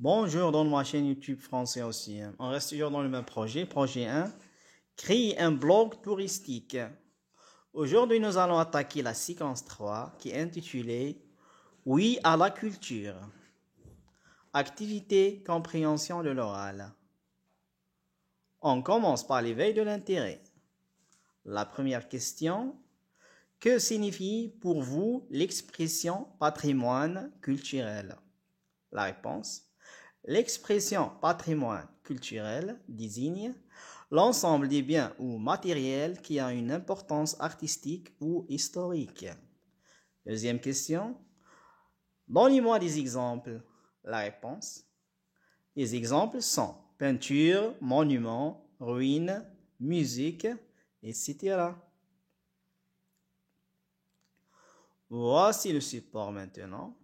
Bonjour dans ma chaîne YouTube français aussi. On reste toujours dans le même projet. Projet 1. Créer un blog touristique. Aujourd'hui, nous allons attaquer la séquence 3 qui est intitulée Oui à la culture. Activité, compréhension de l'oral. On commence par l'éveil de l'intérêt. La première question. Que signifie pour vous l'expression patrimoine culturel? La réponse. L'expression patrimoine culturel désigne l'ensemble des biens ou matériels qui a une importance artistique ou historique. Deuxième question. Donnez-moi des exemples. La réponse. Les exemples sont peinture, monuments, ruines, musique, etc. Voici le support maintenant.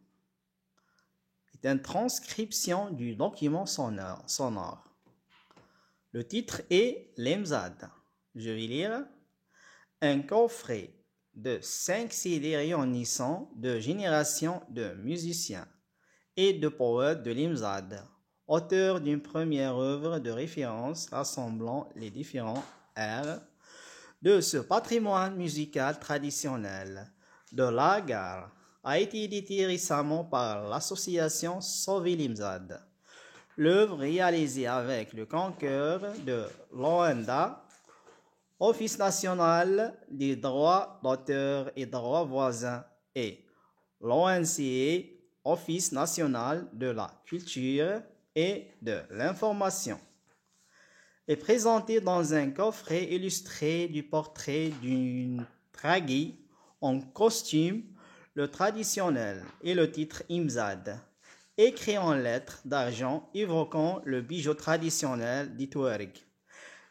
C'est une transcription du document sonore. Le titre est l'Imzad. Je vais lire. Un coffret de 5 CD réunissant de générations de musiciens et de poètes de l'Imzad, auteur d'une première œuvre de référence rassemblant les différents airs de ce patrimoine musical traditionnel de la gare, a été édité récemment par l'association Sauver l'Imzad. L'œuvre réalisée avec le concours de l'ONDA, Office national des droits d'auteur et droits voisins, et l'ONCE, Office national de la culture et de l'information, est présentée dans un coffret illustré du portrait d'une draguée en costume, le traditionnel et le titre Imzad, écrit en lettres d'argent évoquant le bijou traditionnel d'Itouareg.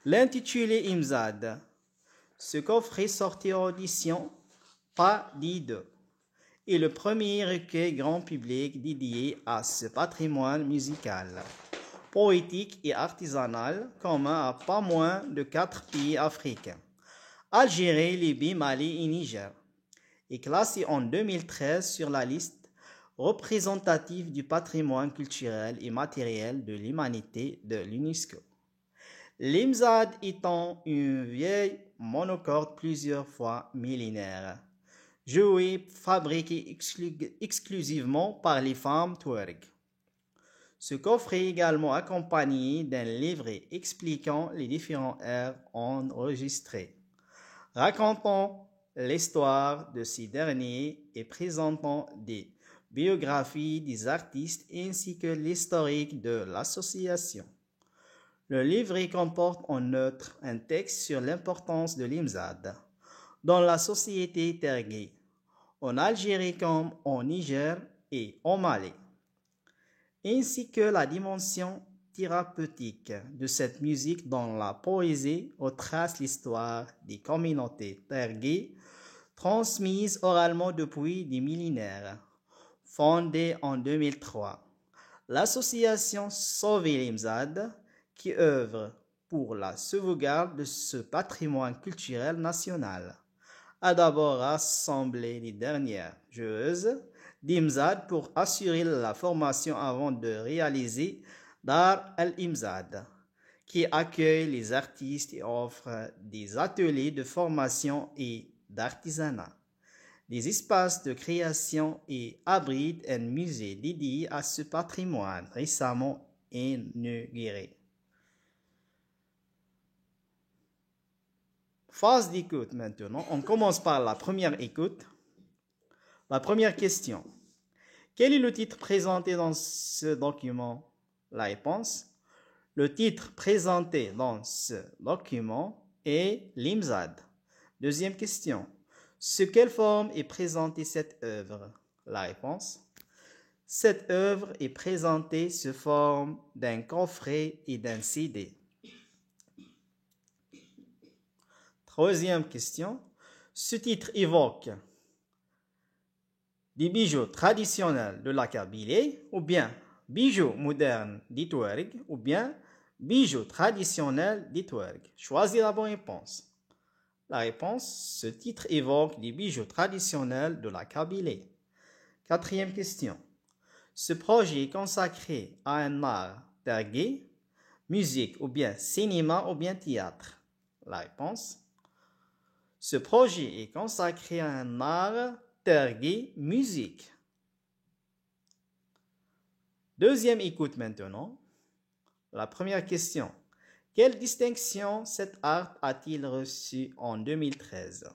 L'intitulé Imzad. Ce coffret sorti en audition par Dide est le premier recueil grand public dédié à ce patrimoine musical, poétique et artisanal commun à pas moins de 4 pays africains, Algérie, Libye, Mali et Niger, est classé en 2013 sur la liste représentative du patrimoine culturel et matériel de l'humanité de l'UNESCO. L'Imzad étant une vieille monocorde plusieurs fois millénaire, jouée, fabriquée exclusivement par les femmes touareg. Ce coffret est également accompagné d'un livret expliquant les différents airs enregistrés, racontant l'histoire de ces derniers et présentant des biographies des artistes ainsi que l'historique de l'association. Le livret comporte en outre un texte sur l'importance de l'Imzad dans la société terguée, en Algérie comme au Niger et au Mali, ainsi que la dimension thérapeutique de cette musique dont la poésie retrace l'histoire des communautés terguées transmises oralement depuis des millénaires. Fondée en 2003, l'association Sauver l'Imzad, qui œuvre pour la sauvegarde de ce patrimoine culturel national, a d'abord rassemblé les dernières joueuses d'Imzad pour assurer la formation avant de réaliser Dar al-Imzad, qui accueille les artistes et offre des ateliers de formation et d'artisanat, des espaces de création et abrite un musée dédié à ce patrimoine récemment inauguré. Phase d'écoute maintenant. On commence par la première écoute. La première question. Quel est le titre présenté dans ce document? La réponse. Le titre présenté dans ce document est l'Imzad. Deuxième question. Sous quelle forme est présentée cette œuvre? La réponse. Cette œuvre est présentée sous forme d'un coffret et d'un CD. Troisième question. Ce titre évoque des bijoux traditionnels de la Kabylie ou bien bijoux modernes d'Itouareg ou bien bijoux traditionnels d'Itouareg. Choisis la bonne réponse. La réponse, ce titre évoque des bijoux traditionnels de la Kabylie. Quatrième question. Ce projet est consacré à un art tergué, musique ou bien cinéma ou bien théâtre. La réponse. Ce projet est consacré à un art tergué, musique. Deuxième écoute maintenant. La première question. Quelle distinction cet art a-t-il reçu en 2013?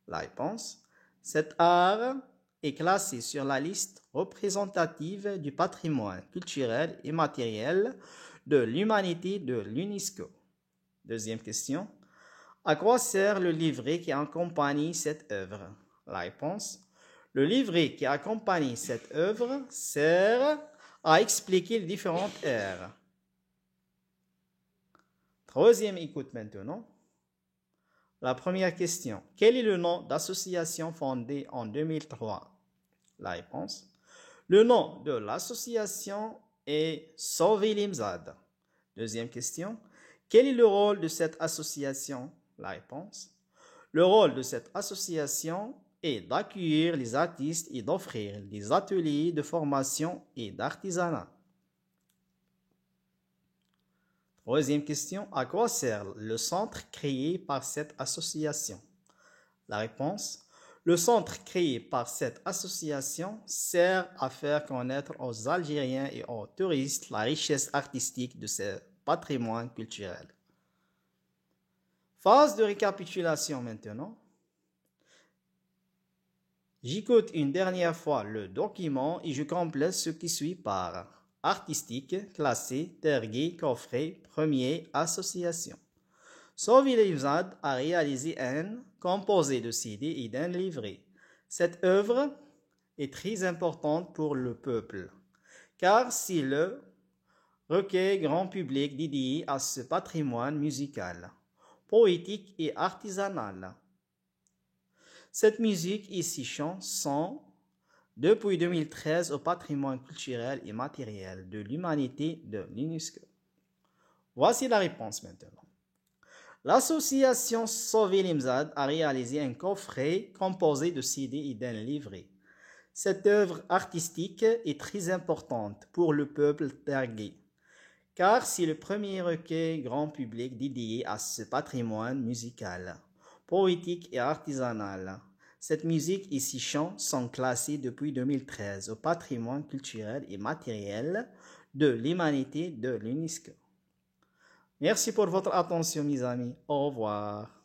La réponse. Cet art est classé sur la liste représentative du patrimoine culturel et matériel de l'humanité de l'UNESCO. Deuxième question. À quoi sert le livret qui accompagne cette œuvre? La réponse. Le livret qui accompagne cette œuvre sert à expliquer les différentes ères. Troisième écoute maintenant. La première question. Quel est le nom d'association fondée en 2003? La réponse. Le nom de l'association est Sauver l'Imzad. Deuxième question. Quel est le rôle de cette association? La réponse. Le rôle de cette association est d'accueillir les artistes et d'offrir des ateliers de formation et d'artisanat. Troisième question. À quoi sert le centre créé par cette association? La réponse. Le centre créé par cette association sert à faire connaître aux Algériens et aux touristes la richesse artistique de ce patrimoine culturel. Phase de récapitulation maintenant. J'écoute une dernière fois le document et je complète ce qui suit par artistique, classé, tergué, coffret, premier, association. Sauver l'Imzad a réalisé un composé de CD et d'un livret. Cette œuvre est très importante pour le peuple, car c'est le recueil grand public dédié à ce patrimoine musical, poétique et artisanal. Cette musique et ces chants sont, depuis 2013, au patrimoine culturel et matériel de l'humanité de l'UNESCO. Voici la réponse maintenant. L'association Sauver l'Imzad a réalisé un coffret composé de CD et d'un livret. Cette œuvre artistique est très importante pour le peuple tergué, car c'est le premier recueil grand public dédié à ce patrimoine musical, poétique et artisanal. Cette musique et ces chants sont classés depuis 2013 au patrimoine culturel et matériel de l'humanité de l'UNESCO. Merci pour votre attention, mes amis. Au revoir.